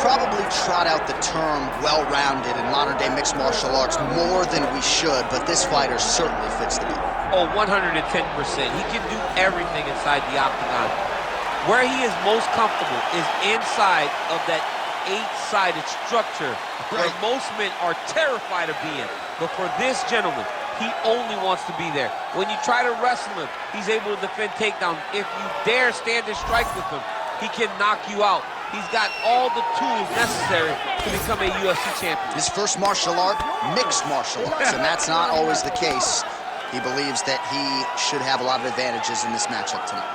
probably trot out the term well-rounded in modern-day mixed martial arts more than we should, but this fighter certainly fits the bill. Oh, 110%. He can do everything inside the octagon. Where he is most comfortable is inside of that 8-sided structure where most men are terrified of being. But for this gentleman, he only wants to be there. When you try to wrestle him, he's able to defend takedowns. If you dare stand and strike with him, he can knock you out. He's got all the tools necessary to become a UFC champion. His first martial art, mixed martial arts, and that's not always the case. He believes that he should have a lot of advantages in this matchup tonight.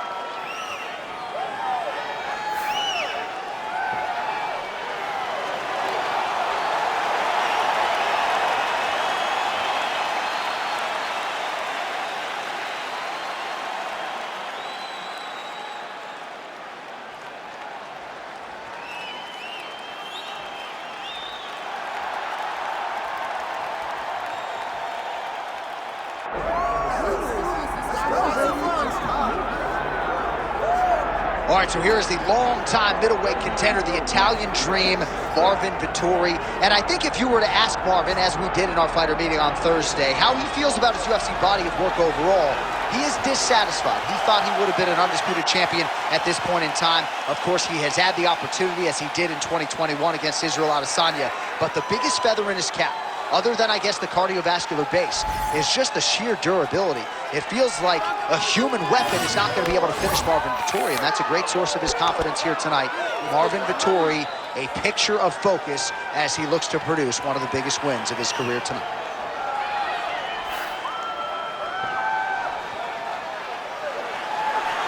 All right, so here is the long-time middleweight contender, the Italian Dream, Marvin Vettori. And I think if you were to ask Marvin, as we did in our fighter meeting on Thursday, how he feels about his UFC body of work overall, he is dissatisfied. He thought he would have been an undisputed champion at this point in time. Of course, he has had the opportunity, as he did in 2021 against Israel Adesanya. But the biggest feather in his cap, other than, I guess, the cardiovascular base, is just the sheer durability. It feels like a human weapon is not going to be able to finish Marvin Vettori, and that's a great source of his confidence here tonight. Marvin Vettori, a picture of focus as he looks to produce one of the biggest wins of his career tonight.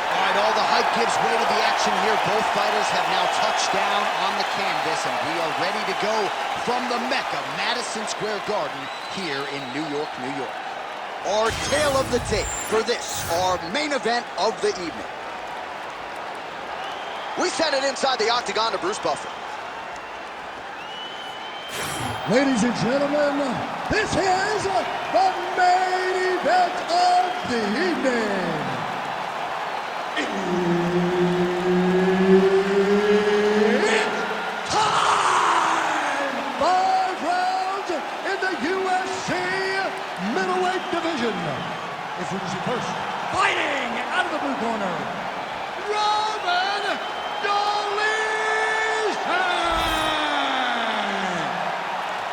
All right, all the hype gives way to the action here. Both fighters have now touched down on the canvas, and we are ready to go from the Mecca, Madison Square Garden, here in New York, New York. Our tale of the tape for this, our main event of the evening. We send it inside the octagon to Bruce Buffer. Ladies and gentlemen, this is the main event of the evening. It's time! 5 rounds in the UFC middleweight division. Introducing first, fighting out of the blue corner, Dolidze.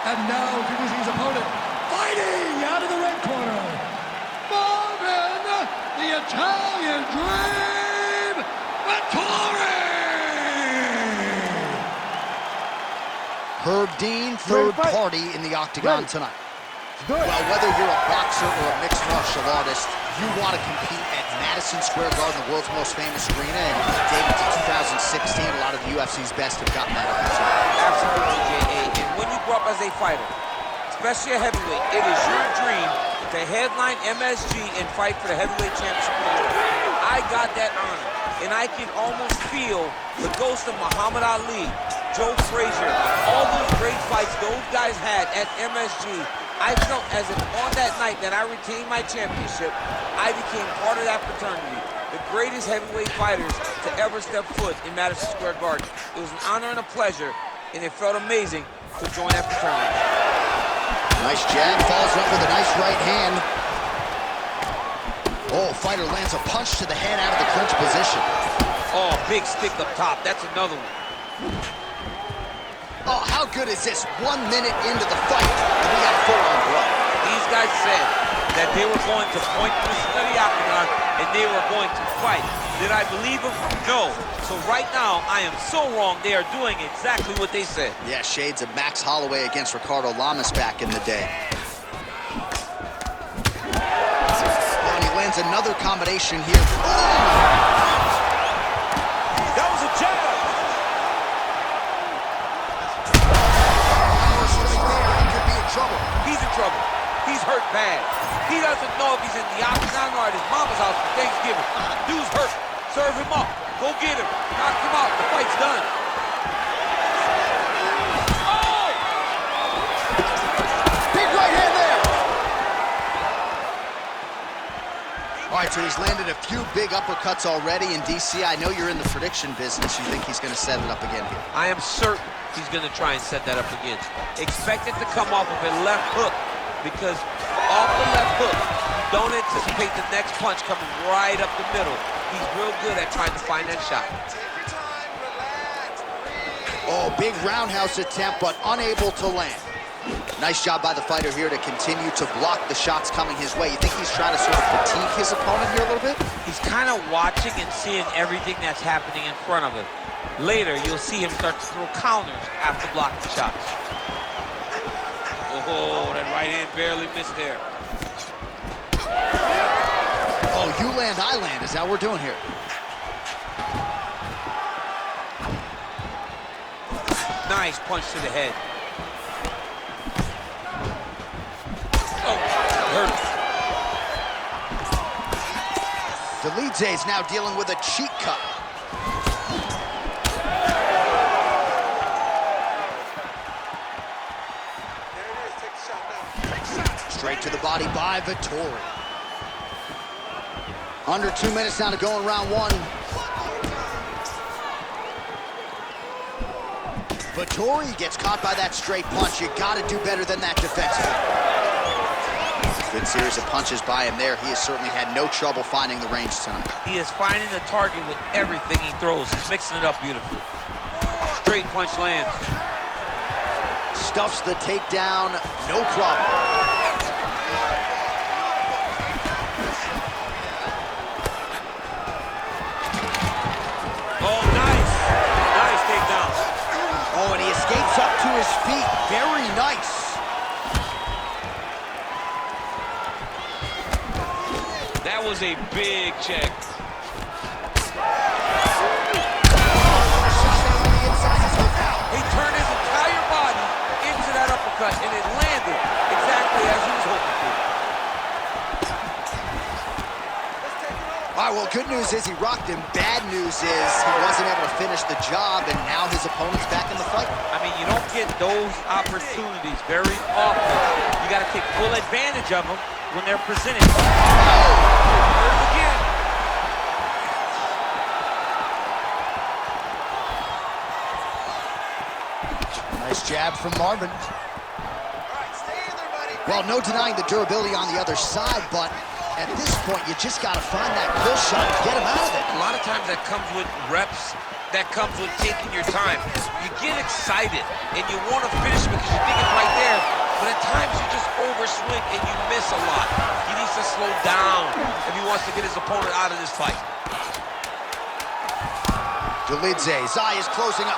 And now introducing his opponent, fighting out of the red corner, Marvin, the Italian Dream, Vettori! Herb Dean, third party in the octagon tonight. Well, whether you're a boxer or a mixed martial artist, you want to compete at Madison Square Garden, the world's most famous arena, and dating to 2016, a lot of the UFC's best have gotten that opportunity. Absolutely, J.A. And when you grow up as a fighter, especially a heavyweight, it is your dream to headline MSG and fight for the heavyweight championship of the world. I got that honor, and I can almost feel the ghost of Muhammad Ali, Joe Frazier, all those great fights those guys had at MSG. I felt as if on that night that I retained my championship, I became part of that fraternity. The greatest heavyweight fighters to ever step foot in Madison Square Garden. It was an honor and a pleasure, and it felt amazing to join that fraternity. Nice jab, follows up with a nice right hand. Oh, fighter lands a punch to the head out of the clinch position. Oh, big stick up top. That's another one. Oh, how good is this? 1 minute into the fight, and we got a full-on blow. These guys said that they were going to point to the octagon and they were going to fight. Did I believe them? No. So right now, I am so wrong. They are doing exactly what they said. Yeah, shades of Max Holloway against Ricardo Lamas back in the day. Oh, and he lands another combination here. Oh! That was a jab. Trouble. He's in trouble. He's hurt bad. He doesn't know if he's in the octagon or at his mama's house for Thanksgiving. Dude's hurt. Serve him up. Go get him. Knock him out. The fight's done. Oh! Big right hand there. All right, so he's landed a few big uppercuts already in DC. I know you're in the prediction business. You think he's going to set it up again here? I am certain he's going to try and set that up again. Expect it to come off of a left hook, because off the left hook, you don't anticipate the next punch coming right up the middle. He's real good at trying to find that shot. Oh, big roundhouse attempt, but unable to land. Nice job by the fighter here to continue to block the shots coming his way. You think he's trying to sort of fatigue his opponent here a little bit? He's kind of watching and seeing everything that's happening in front of him. Later, you'll see him start to throw counters after blocking shots. Oh, that right hand barely missed there. Oh, you land, I land. Is that what we're doing here? Nice punch to the head. Oh, hurt. Dolidze is now dealing with a cheek cut. Straight to the body by Vettori. Under 2 minutes now to go in round one. Vettori gets caught by that straight punch. You got to do better than that defensively. Good series of punches by him there. He has certainly had no trouble finding the range tonight. He is finding the target with everything he throws. He's mixing it up beautifully. Straight punch lands. Stuffs the takedown, no problem. Oh, nice. Nice takedown. Oh, and he escapes up to his feet. Very nice. That was a big check. He turned his entire body into that uppercut, and it landed exactly as he was hoping for. All right, well, good news is he rocked him. Bad news is he wasn't able to finish the job, and now his opponent's back in the fight. I mean, you don't get those opportunities very often. You got to take full advantage of them when they're presented. There's again. Nice jab from Marvin. Well, no denying the durability on the other side, but at this point, you just got to find that pull shot and get him out of it. A lot of times that comes with reps. That comes with taking your time. You get excited, and you want to finish because you think it's right there, but at times you just overswing and you miss a lot. He needs to slow down if he wants to get his opponent out of this fight. Dolidze, Zai is closing up.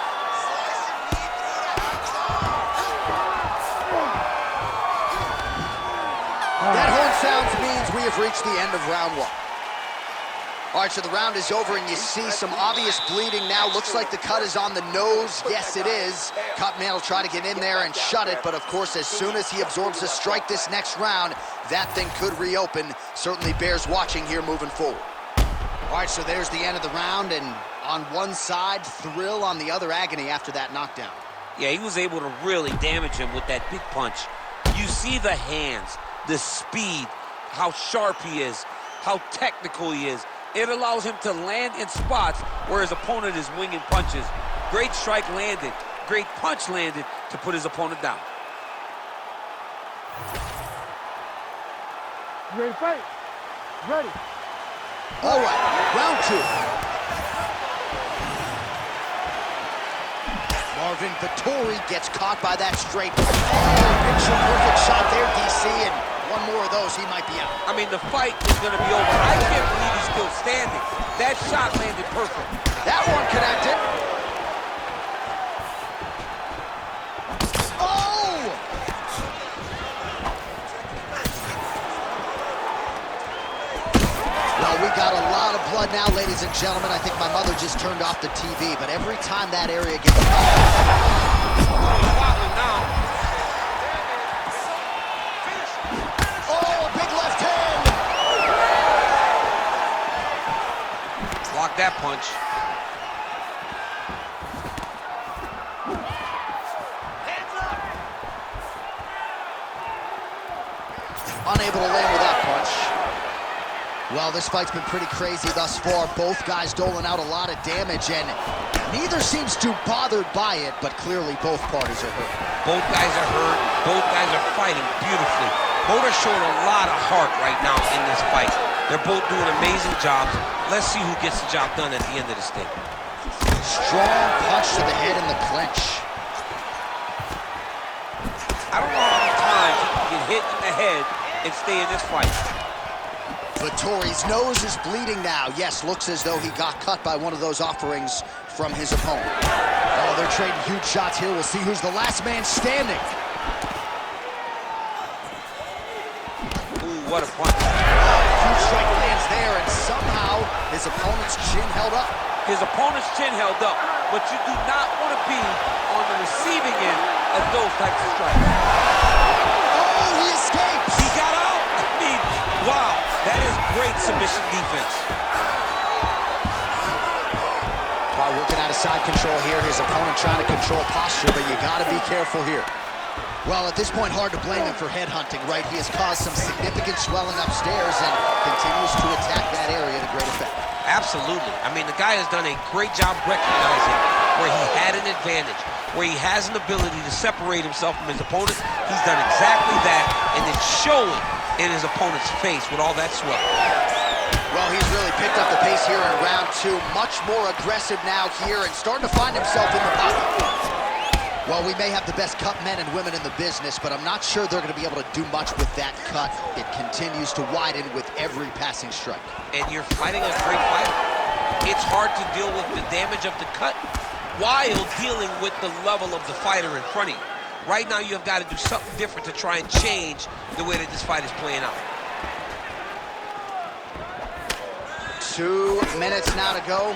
That horn sounds means we have reached the end of round one. All right, so the round is over, and you see some obvious bleeding now. Looks like the cut is on the nose. Yes, it is. Cutman will try to get in there and shut it, but of course, as soon as he absorbs a strike this next round, that thing could reopen. Certainly bears watching here moving forward. All right, so there's the end of the round, and on one side, thrill, on the other, agony after that knockdown. Yeah, he was able to really damage him with that big punch. You see the hands, the speed, how sharp he is, how technical he is. It allows him to land in spots where his opponent is winging punches. Great strike landed, great punch landed to put his opponent down. You ready to fight? Ready. All right, round two. Marvin Vettori gets caught by that straight. Picture perfect shot there, DC, and one more of those, he might be out. I mean, the fight is going to be over. I can't believe he's still standing. That shot landed perfect. That one connected. Oh! Well, we got a lot of blood now, ladies and gentlemen. I think my mother just turned off the TV, but every time that area gets... That punch. Unable to land with that punch. Well, this fight's been pretty crazy thus far. Both guys doling out a lot of damage, and Neither seems too bothered by it, but clearly both parties are hurt. Both guys are hurt. Both guys are fighting beautifully. Both are showing a lot of heart right now in this fight. They're both doing amazing jobs. Let's see who gets the job done at the end of this thing. Strong punch to the head in the clinch. I don't know how many times he can get hit in the head and stay in this fight. Vettori's nose is bleeding now. Yes, looks as though he got cut by one of those offerings from his opponent. Oh, they're trading huge shots here. We'll see who's the last man standing. Ooh, what a punch. Huge strike lands there, and somehow his opponent's chin held up. His opponent's chin held up, but you do not want to be on the receiving end of those types of strikes. Oh, he escapes. He got out. I mean, wow, that is great submission defense. While working out of side control here, his opponent trying to control posture, but you got to be careful here. Well, at this point, hard to blame him for headhunting, right? He has caused some significant swelling upstairs and continues to attack that area to great effect. Absolutely. I mean, the guy has done a great job recognizing where he had an advantage, where he has an ability to separate himself from his opponent. He's done exactly that, and it's showing in his opponent's face with all that swelling. Well, he's really picked up the pace here in round two. Much more aggressive now here and starting to find himself in the pocket. Well, we may have the best cut men and women in the business, but I'm not sure they're going to be able to do much with that cut. It continues to widen with every passing strike. And you're fighting a great fighter. It's hard to deal with the damage of the cut while dealing with the level of the fighter in front of you. Right now, you have got to do something different to try and change the way that this fight is playing out. 2 minutes now to go.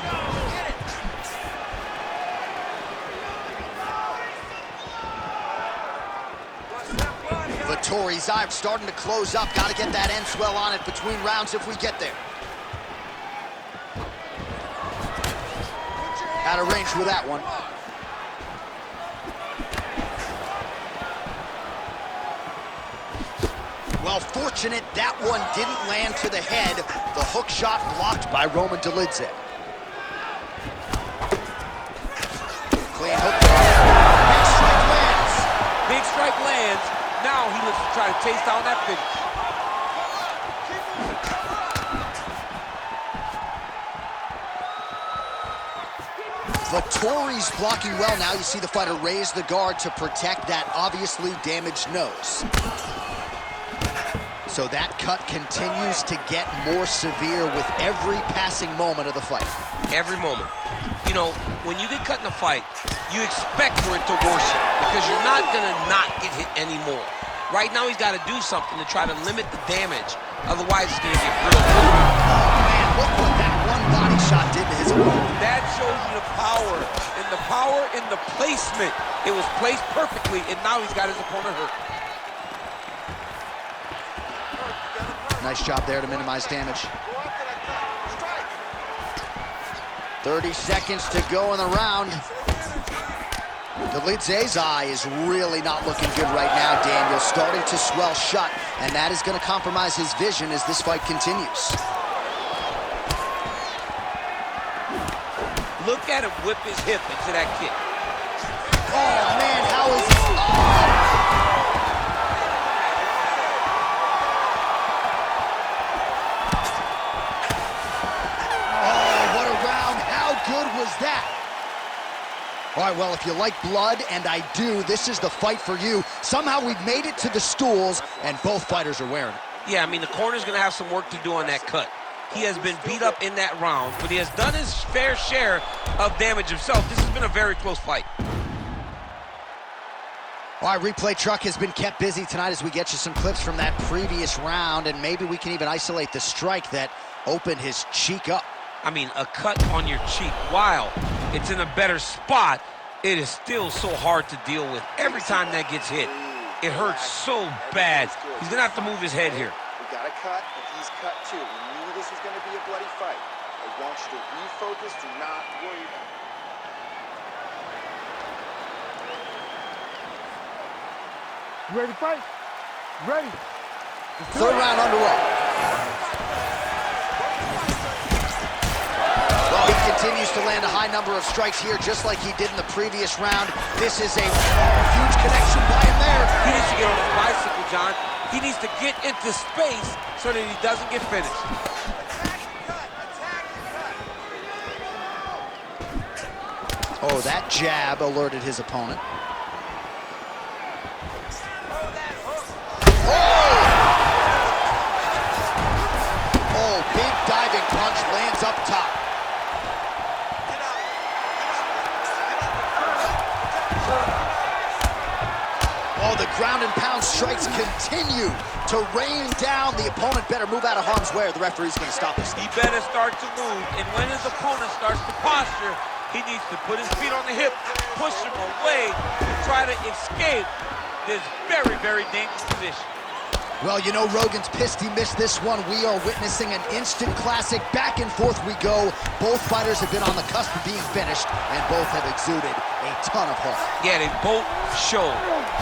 Vettori's eye starting to close up. Got to get that end swell on it between rounds if we get there. Out of range with that one. Well, fortunate that one didn't land to the head. The hook shot blocked by Dolidze. Clean hook there. Big strike lands. Big strike lands. Now he looks to try to chase down that finish. Vettori's blocking well now. You see the fighter raise the guard to protect that obviously damaged nose. So that cut continues to get more severe with every passing moment of the fight. Every moment. You know, when you get cut in a fight, you expect for it to worsen because you're not going to not get hit anymore. Right now, he's got to do something to try to limit the damage. Otherwise, it's going to get real good. Oh, man, look what that one body shot did to his opponent. That shows you the power in the placement. It was placed perfectly, and now he's got his opponent hurt. Nice job there to minimize damage. 30 seconds to go in the round. Dolidze's eye is really not looking good right now, Daniel. Starting to swell shut, and that is going to compromise his vision as this fight continues. Look at him whip his hip into that kick. Oh, man, how is he? Oh! Was that? All right, well, if you like blood, and I do, this is the fight for you. Somehow we've made it to the stools, and both fighters are wearing it. Yeah, I mean, the corner's going to have some work to do on that cut. He has been beat up in that round, but he has done his fair share of damage himself. This has been a very close fight. All right, replay truck has been kept busy tonight as we get you some clips from that previous round, and maybe we can even isolate the strike that opened his cheek up. I mean, a cut on your cheek, while it's in a better spot, it is still so hard to deal with. Every time that gets hit, it hurts so bad. He's going to have to move his head here. We got a cut, and he's cut too. We knew this was going to be a bloody fight. I want you to refocus, do not worry about it. You ready to fight? Ready. Third round underway. Well, he continues to land a high number of strikes here, just like he did in the previous round. This is a huge connection by him there. He needs to get on his bicycle, John. He needs to get into space so that he doesn't get finished. Oh, that jab alerted his opponent. Oh, big diving punch lands up top. Oh, the ground and pound strikes continue to rain down. The opponent better move out of harm's way or the referee's going to stop this. He better start to move, and when his opponent starts to posture, he needs to put his feet on the hip, push him away, and try to escape this very, very dangerous position. Well, you know, Rogan's pissed he missed this one. We are witnessing an instant classic. Back and forth we go. Both fighters have been on the cusp of being finished, and both have exuded a ton of heart. Yeah, they both show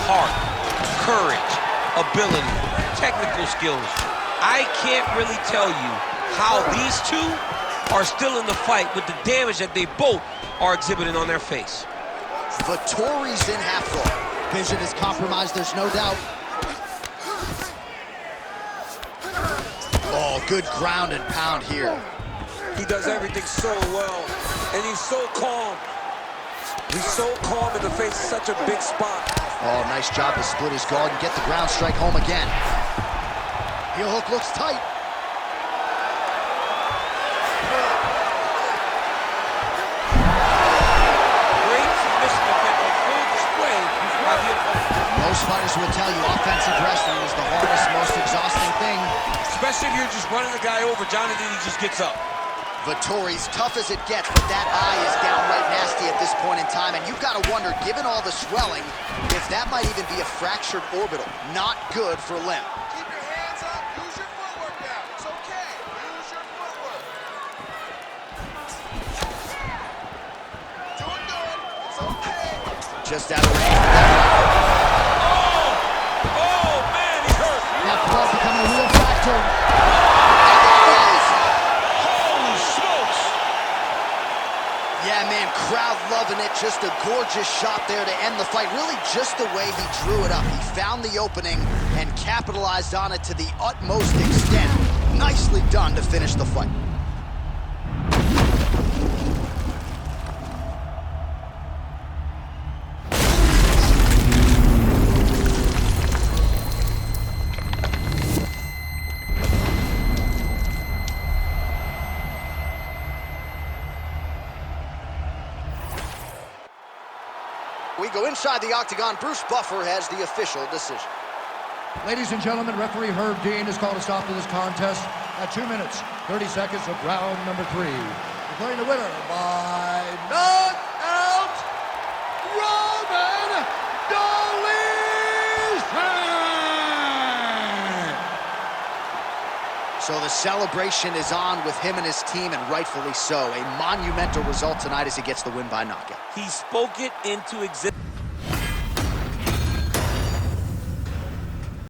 heart, courage, ability, technical skills. I can't really tell you how these two are still in the fight with the damage that they both are exhibiting on their face. Vettori's in half guard. Vision is compromised, there's no doubt. Oh, good ground and pound here. He does everything so well, and he's so calm. He's so calm in the face of such a big spot. Oh, nice job to split his guard and get the ground strike home again. Heel hook looks tight. Great submission attempt on full display by the opponent. Most fighters will tell you offensive wrestling is the hardest, most exhausting thing. Especially if you're just running the guy over, Jonathan, he just gets up. Vettori's tough as it gets, but that eye is downright nasty at this point in time, and you've got to wonder, given all the swelling, if that might even be a fractured orbital. Not good for Lim. Keep your hands up. Use your footwork now. It's okay. Use your footwork. Doing good. It's okay. Just out of range. Oh, man, he's hurt. That blood becoming a real factor. Holy smokes. Yeah, man, crowd loving it. Just a gorgeous shot there to end the fight. Really just the way he drew it up. He found the opening and capitalized on it to the utmost extent. Nicely done to finish the fight. We go inside the octagon. Bruce Buffer has the official decision. Ladies and gentlemen, referee Herb Dean has called a stop to this contest at 2 minutes, 30 seconds of round number 3. Declaring the winner by knockout, Roman Dolidze! So the celebration is on with him and his team, and rightfully so. A monumental result tonight as he gets the win by knockout. He spoke it into existence.